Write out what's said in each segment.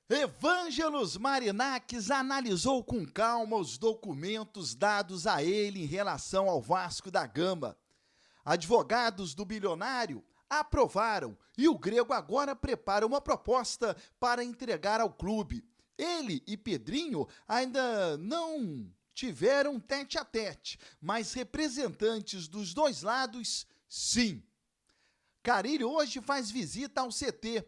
Evangelos Marináquez analisou com calma os documentos dados a ele em relação ao Vasco da Gama. Advogados do bilionário aprovaram e o grego agora prepara uma proposta para entregar ao clube. Ele e Pedrinho ainda não tiveram tete-a-tete, mas representantes dos dois lados, sim. Carille hoje faz visita ao CT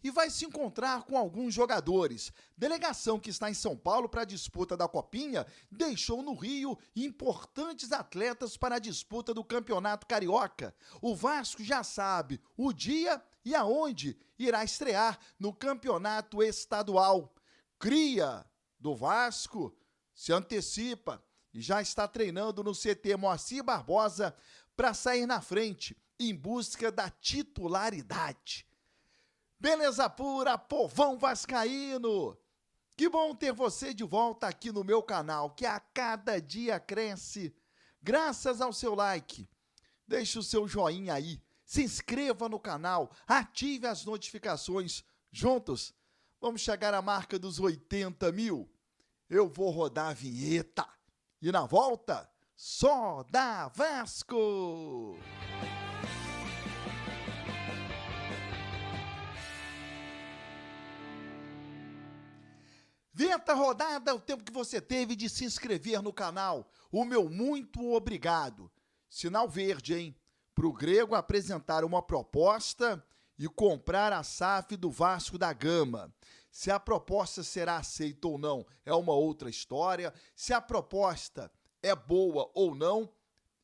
e vai se encontrar com alguns jogadores. Delegação que está em São Paulo para a disputa da Copinha deixou no Rio importantes atletas para a disputa do Campeonato Carioca. O Vasco já sabe o dia e aonde irá estrear no Campeonato Estadual. Cria do Vasco se antecipa e já está treinando no CT Moacir Barbosa para sair na frente em busca da titularidade. Beleza pura, povão vascaíno! Que bom ter você de volta aqui no meu canal, que a cada dia cresce. Graças ao seu like, deixe o seu joinha aí, se inscreva no canal, ative as notificações. Juntos, vamos chegar à marca dos 80 mil. Eu vou rodar a vinheta e na volta, só dá Vasco! Vinheta rodada, o tempo que você teve de se inscrever no canal. O meu muito obrigado. Sinal verde, hein? Para o grego apresentar uma proposta e comprar a SAF do Vasco da Gama. Se a proposta será aceita ou não é uma outra história. Se a proposta é boa ou não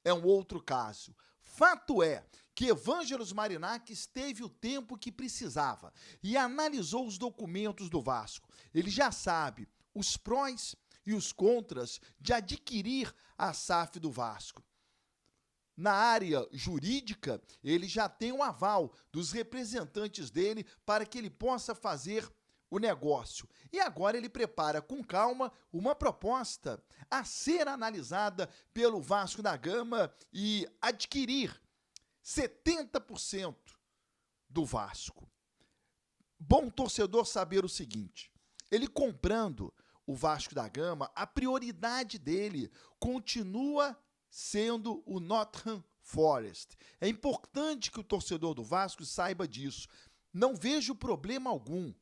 é um outro caso. Fato é que Evangelos Marináquez teve o tempo que precisava e analisou os documentos do Vasco. Ele já sabe os prós e os contras de adquirir a SAF do Vasco. Na área jurídica, ele já tem um aval dos representantes dele para que ele possa fazer o negócio. E agora ele prepara com calma uma proposta a ser analisada pelo Vasco da Gama e adquirir 70% do Vasco. Bom torcedor saber o seguinte, ele comprando o Vasco da Gama, a prioridade dele continua sendo o Nottingham Forest. É importante que o torcedor do Vasco saiba disso. Não vejo problema algum.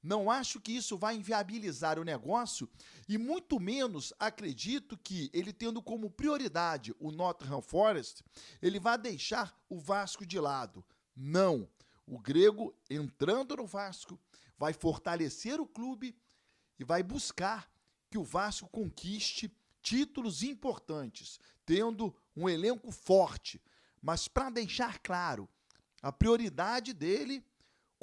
Não acho que isso vai inviabilizar o negócio e muito menos acredito que ele tendo como prioridade o Nottingham Forest, ele vai deixar o Vasco de lado. Não. O grego entrando no Vasco vai fortalecer o clube e vai buscar que o Vasco conquiste títulos importantes, tendo um elenco forte. Mas para deixar claro, a prioridade dele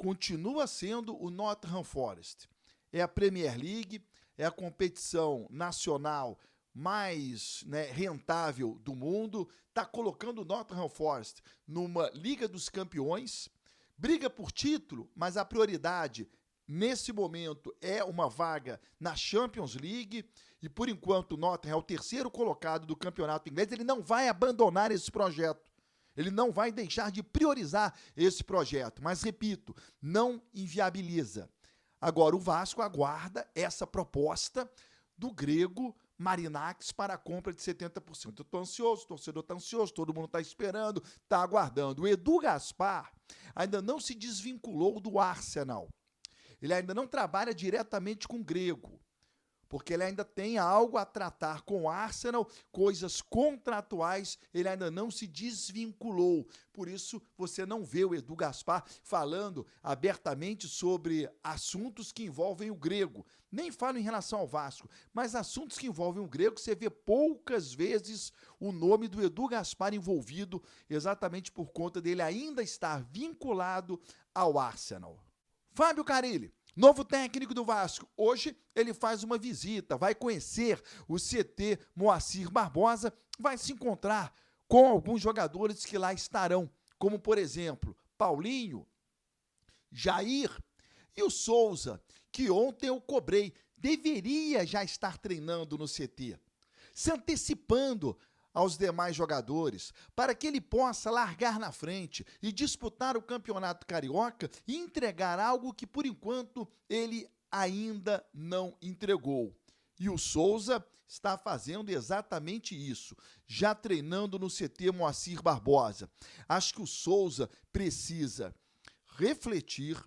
continua sendo o Nottingham Forest. É a Premier League, é a competição nacional mais rentável do mundo, está colocando o Nottingham Forest numa Liga dos Campeões, briga por título, mas a prioridade nesse momento é uma vaga na Champions League e por enquanto o Nottingham é o terceiro colocado do campeonato inglês, ele não vai abandonar esse projeto. Ele não vai deixar de priorizar esse projeto, mas, repito, não inviabiliza. Agora, o Vasco aguarda essa proposta do grego Marináquez para a compra de 70%. Eu estou ansioso, o torcedor está ansioso, todo mundo está esperando, está aguardando. O Edu Gaspar ainda não se desvinculou do Arsenal. Ele ainda não trabalha diretamente com o grego, porque ele ainda tem algo a tratar com o Arsenal, coisas contratuais, ele ainda não se desvinculou. Por isso, você não vê o Edu Gaspar falando abertamente sobre assuntos que envolvem o grego. Nem falo em relação ao Vasco, mas assuntos que envolvem o grego, você vê poucas vezes o nome do Edu Gaspar envolvido, exatamente por conta dele ainda estar vinculado ao Arsenal. Fábio Carille, novo técnico do Vasco. Hoje ele faz uma visita, vai conhecer o CT Moacir Barbosa, vai se encontrar com alguns jogadores que lá estarão, como por exemplo, Paulinho, Jair e o Souza, que ontem eu cobrei, deveria já estar treinando no CT, se antecipando aos demais jogadores, para que ele possa largar na frente e disputar o Campeonato Carioca e entregar algo que, por enquanto, ele ainda não entregou. E o Souza está fazendo exatamente isso, já treinando no CT Moacir Barbosa. Acho que o Souza precisa refletir,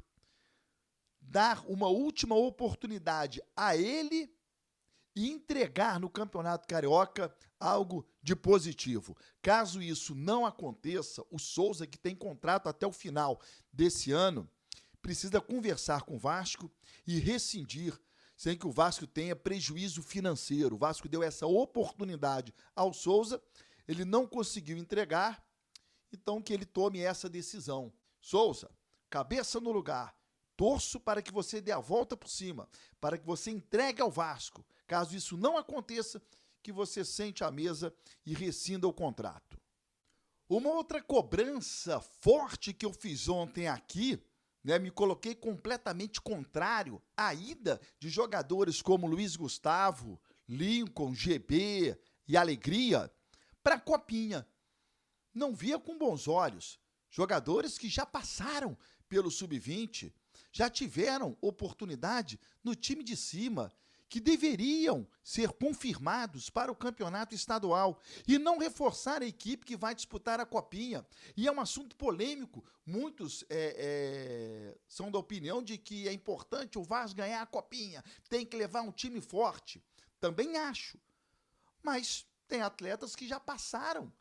dar uma última oportunidade a ele e entregar no Campeonato Carioca algo de positivo. Caso isso não aconteça, o Souza, que tem contrato até o final desse ano, precisa conversar com o Vasco e rescindir, sem que o Vasco tenha prejuízo financeiro. O Vasco deu essa oportunidade ao Souza, ele não conseguiu entregar, então que ele tome essa decisão. Souza, cabeça no lugar, torço para que você dê a volta por cima, para que você entregue ao Vasco. Caso isso não aconteça, que você sente à mesa e rescinda o contrato. Uma outra cobrança forte que eu fiz ontem aqui, me coloquei completamente contrário à ida de jogadores como Luiz Gustavo, Lincoln, GB e Alegria para a Copinha. Não via com bons olhos. Jogadores que já passaram pelo Sub-20, já tiveram oportunidade no time de cima, que deveriam ser confirmados para o campeonato estadual e não reforçar a equipe que vai disputar a Copinha. E é um assunto polêmico. Muitos são da opinião de que é importante o Vasco ganhar a Copinha, tem que levar um time forte. Também acho. Mas tem atletas que já passaram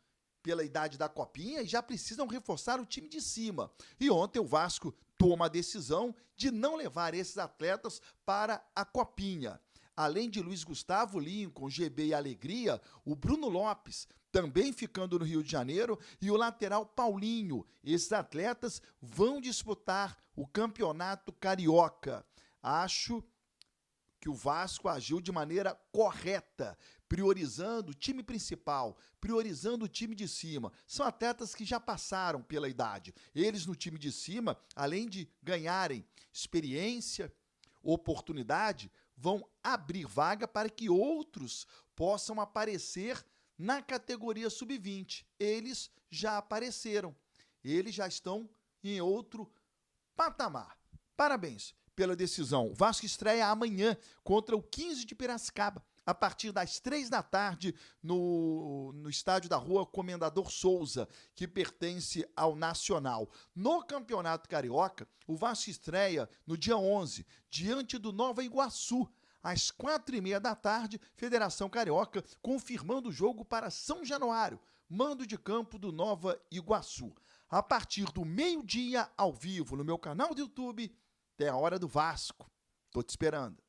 pela idade da Copinha e já precisam reforçar o time de cima. E ontem o Vasco toma a decisão de não levar esses atletas para a Copinha. Além de Luiz Gustavo, Lincoln, GB e Alegria, o Bruno Lopes, também ficando no Rio de Janeiro, e o lateral Paulinho. Esses atletas vão disputar o Campeonato Carioca. Acho que o Vasco agiu de maneira correta, priorizando o time principal, priorizando o time de cima. São atletas que já passaram pela idade. Eles no time de cima, além de ganharem experiência, oportunidade, vão abrir vaga para que outros possam aparecer na categoria sub-20. Eles já apareceram. Eles já estão em outro patamar. Parabéns pela decisão. O Vasco estreia amanhã contra o 15 de Piracicaba, a partir das 15h no estádio da Rua Comendador Souza, que pertence ao Nacional. No Campeonato Carioca, o Vasco estreia no dia 11, diante do Nova Iguaçu, às 16h30, Federação Carioca confirmando o jogo para São Januário, mando de campo do Nova Iguaçu. A partir do meio-dia, ao vivo, no meu canal do YouTube, tem a Hora do Vasco. Tô te esperando.